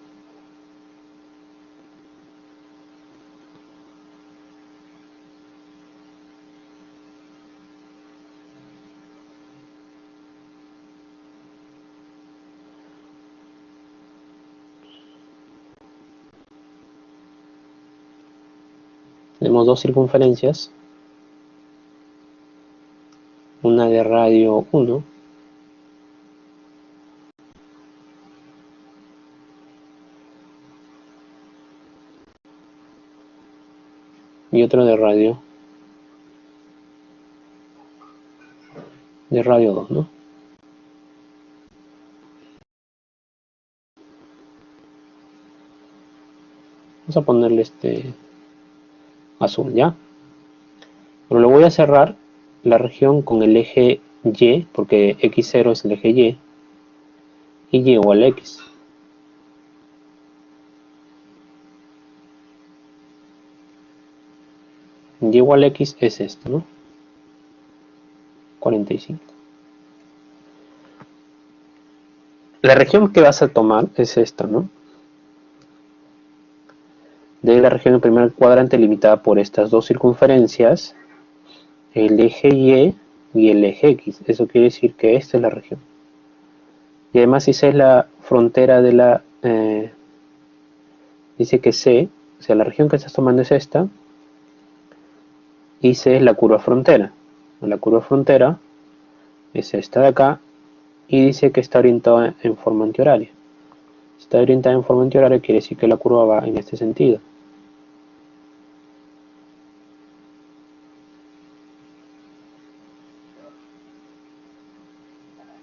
[SPEAKER 1] Tenemos dos circunferencias, una de radio 1 y otra de radio 2, ¿no? Vamos a ponerle este azul, ¿ya? Pero lo voy a cerrar la región con el eje Y, porque x0 es el eje Y igual a X. Y igual a X es esto, ¿no? 45. La región que vas a tomar es esta, ¿no? De la región en primer cuadrante limitada por estas dos circunferencias, el eje y el eje X. Eso quiere decir que esta es la región. Y además si C es la frontera de la... dice que C, o sea, la región que estás tomando es esta, y C es la curva frontera. La curva frontera es esta de acá, y dice que está orientada en forma antihoraria. Si está orientada en forma antihoraria quiere decir que la curva va en este sentido.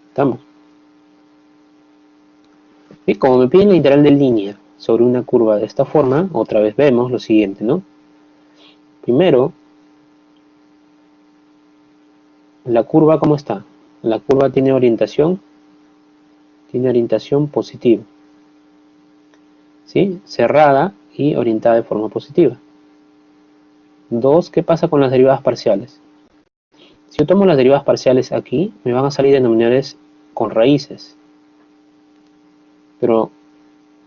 [SPEAKER 1] ¿Estamos? Y como me piden la integral de línea sobre una curva de esta forma, otra vez vemos lo siguiente, ¿no? Primero, la curva, ¿cómo está? La curva tiene orientación positiva, ¿sí? Cerrada y orientada de forma positiva. Dos, ¿qué pasa con las derivadas parciales? Si yo tomo las derivadas parciales aquí, me van a salir denominadores con raíces. Pero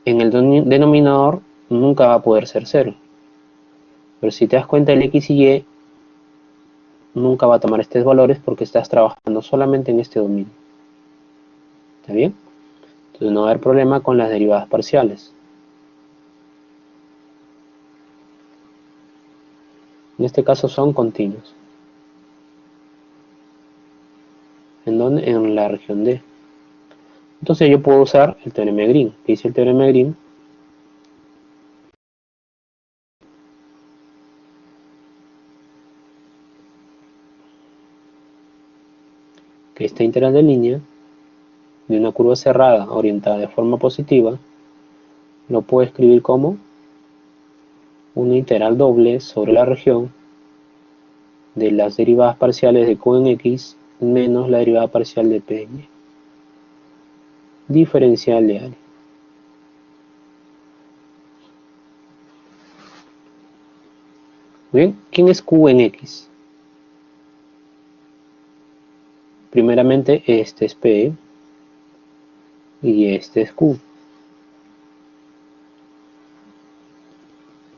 [SPEAKER 1] en el denominador nunca va a poder ser cero. Pero si te das cuenta, el x y y nunca va a tomar estos valores porque estás trabajando solamente en este dominio. ¿Está bien? Entonces no va a haber problema con las derivadas parciales. En este caso son continuos. ¿En dónde? En la región D. Entonces yo puedo usar el teorema de Green. ¿Qué dice el teorema de Green? Que esta integral de línea de una curva cerrada orientada de forma positiva lo puedo escribir como una integral doble sobre la región de las derivadas parciales de Q en X menos la derivada parcial de P en Y. Diferencial de área. Bien, ¿quién es Q en X? Primeramente este es P y este es Q.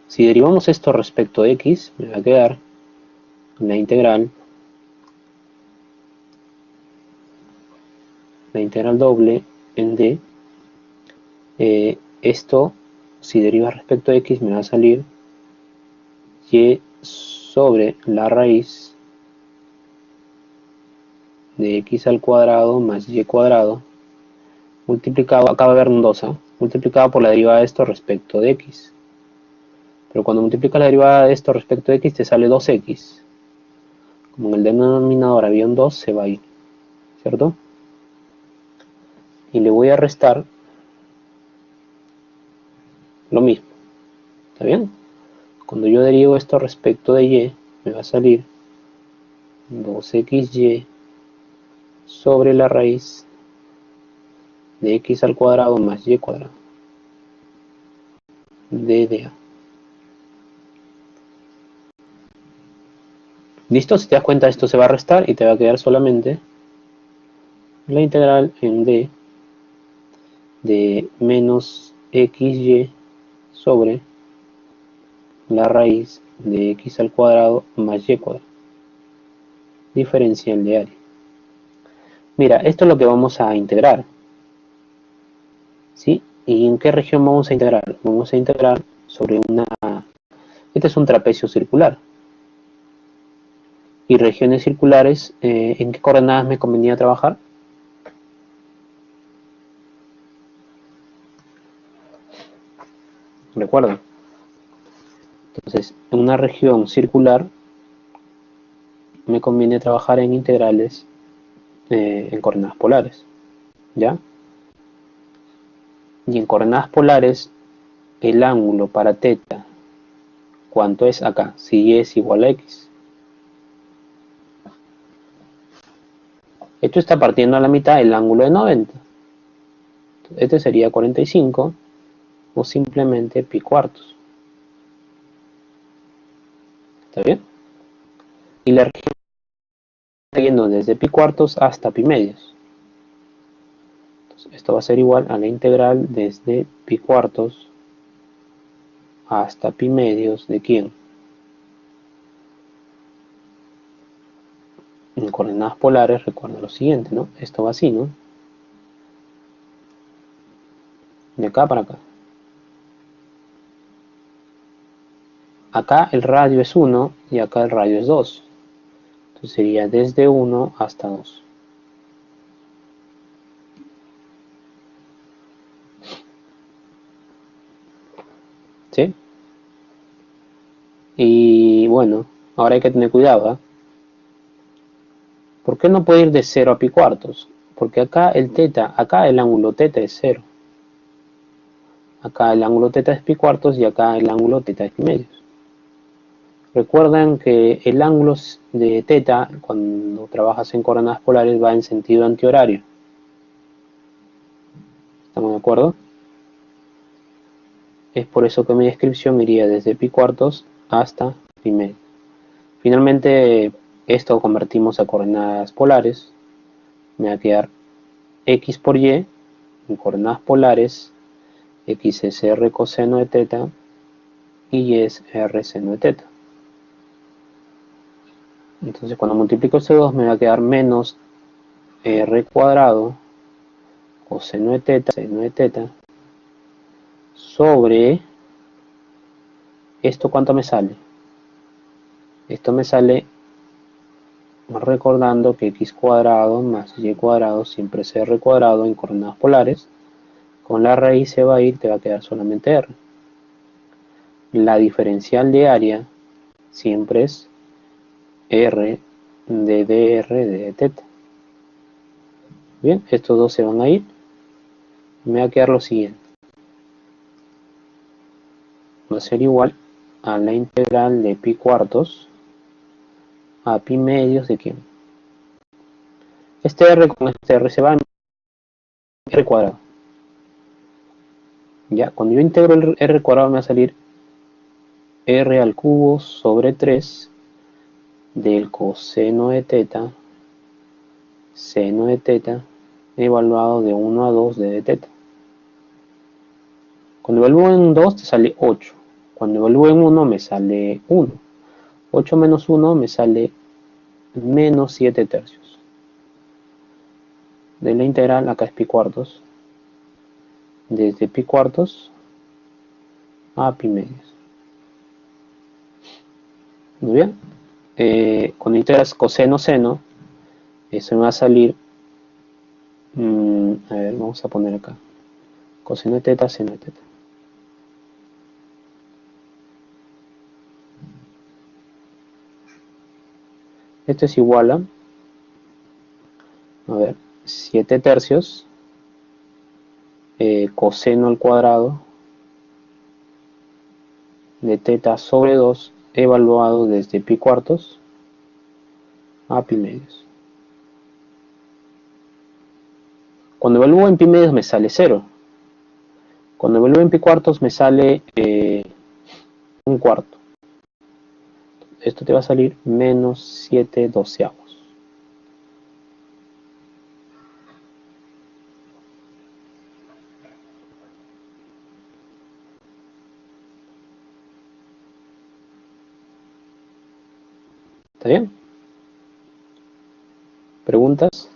[SPEAKER 1] Si derivamos esto respecto de X, me va a quedar la integral doble en D. Esto, si deriva respecto de X, me va a salir Y sobre la raíz de X al cuadrado más Y cuadrado multiplicado, acá va a haber un 2, multiplicado por la derivada de esto respecto de x. Pero cuando multiplicas la derivada de esto respecto de x te sale 2x. Como en el denominador había un 2, se va a ir, ¿cierto? Y le voy a restar lo mismo, ¿está bien? Cuando yo derivo esto respecto de y, me va a salir 2xy sobre la raíz de x al cuadrado más y cuadrado de dA. ¿Listo? Si te das cuenta, esto se va a restar y te va a quedar solamente la integral en d de menos xy sobre la raíz de x al cuadrado más y cuadrado. Diferencial de área. Mira, esto es lo que vamos a integrar, ¿sí? ¿Y en qué región vamos a integrar? Vamos a integrar sobre una... Este es un trapecio circular. Y regiones circulares, ¿en qué coordenadas me convenía trabajar? Recuerda. Entonces, en una región circular me conviene trabajar en integrales en coordenadas polares, ¿ya? Y en coordenadas polares, el ángulo para teta, ¿cuánto es acá? Si y es igual a x. Esto está partiendo a la mitad el ángulo de 90. Este sería 45 o simplemente pi cuartos. ¿Está bien? Y la región está yendo desde pi cuartos hasta pi medios. Entonces, esto va a ser igual a la integral desde pi cuartos hasta pi medios de ¿quién? En coordenadas polares recuerda lo siguiente, ¿no? Esto va así, ¿no? De acá para acá. Acá el radio es 1 y acá el radio es 2. Entonces sería desde 1 hasta 2. ¿Sí? Y bueno, ahora hay que tener cuidado, ¿eh? ¿Por qué no puede ir de 0 a pi cuartos? Porque acá el ángulo teta es 0. Acá el ángulo teta es pi cuartos y acá el ángulo teta es pi medios. Recuerden que el ángulo de teta, cuando trabajas en coordenadas polares, va en sentido antihorario. ¿Estamos de acuerdo? Es por eso que mi descripción iría desde pi cuartos hasta pi medios. Finalmente, esto convertimos a coordenadas polares. Me va a quedar x por y en coordenadas polares. X es r coseno de teta y y es r seno de teta. Entonces cuando multiplico estos dos me va a quedar menos r cuadrado coseno de teta seno de teta sobre esto. ¿Cuánto me sale? Esto me sale, recordando que x cuadrado más y cuadrado siempre es r cuadrado en coordenadas polares. Con la raíz se va a ir, te va a quedar solamente r. La diferencial de área siempre es r de dr de teta. Bien, estos dos se van a ir. Me va a quedar lo siguiente. Va a ser igual a la integral de pi cuartos a pi medios de quién. Este r con este r se va a r cuadrado. Ya, cuando yo integro el r cuadrado me va a salir r al cubo sobre 3 del coseno de teta seno de teta evaluado de 1 a 2 de teta. Cuando evalúo en 2 te sale 8. Cuando evalúo en 1 me sale 1. 8 menos 1 me sale menos 7 tercios. De la integral, acá es pi cuartos, desde pi cuartos a pi medios. Muy bien. Cuando integras coseno seno, eso me va a salir, a ver, vamos vamos a poner acá. Coseno de teta, seno de teta. Esto es igual a ver, 7 tercios, coseno al cuadrado de teta sobre 2 evaluado desde pi cuartos a pi medios. Cuando evalúo en pi medios me sale 0. Cuando evalúo en pi cuartos me sale un cuarto. Esto te va a salir menos 7 doceavos. ¿Está bien? ¿Preguntas?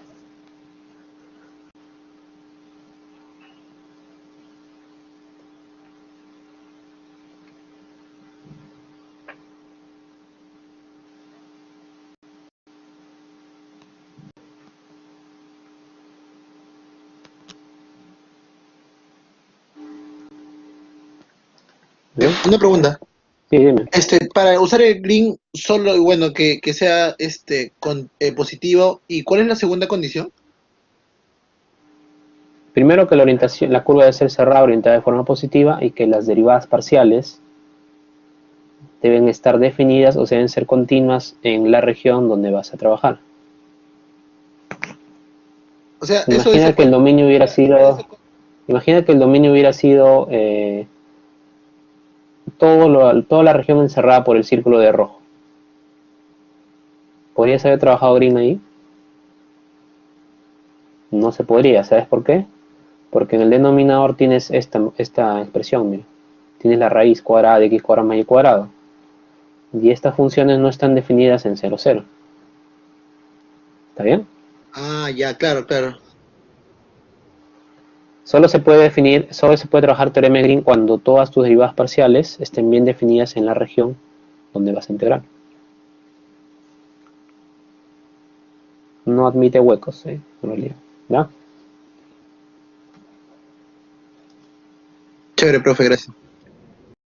[SPEAKER 1] ¿Bien?
[SPEAKER 2] Una pregunta.
[SPEAKER 1] Sí, dime.
[SPEAKER 2] Para usar el green, solo, bueno, que sea positivo. ¿Y cuál es la segunda condición?
[SPEAKER 1] Primero que la orientación, la curva debe ser cerrada orientada de forma positiva y que las derivadas parciales deben estar definidas o deben ser continuas en la región donde vas a trabajar.
[SPEAKER 2] O sea, eso de
[SPEAKER 1] Imagina
[SPEAKER 2] ser
[SPEAKER 1] que el dominio hubiera sido, imagina que el dominio hubiera sido toda la región encerrada por el círculo de rojo. ¿Podrías haber trabajado green ahí? No se podría, ¿sabes por qué? Porque en el denominador tienes esta expresión, mira. Tienes la raíz cuadrada de x cuadrado más y cuadrado. Y estas funciones no están definidas en 0, 0. ¿Está bien?
[SPEAKER 2] ya, claro, claro.
[SPEAKER 1] Solo se puede trabajar teorema de Green cuando todas tus derivadas parciales estén bien definidas en la región donde vas a integrar. No admite huecos, en realidad. ¿Ya?
[SPEAKER 2] Chévere, profe, gracias.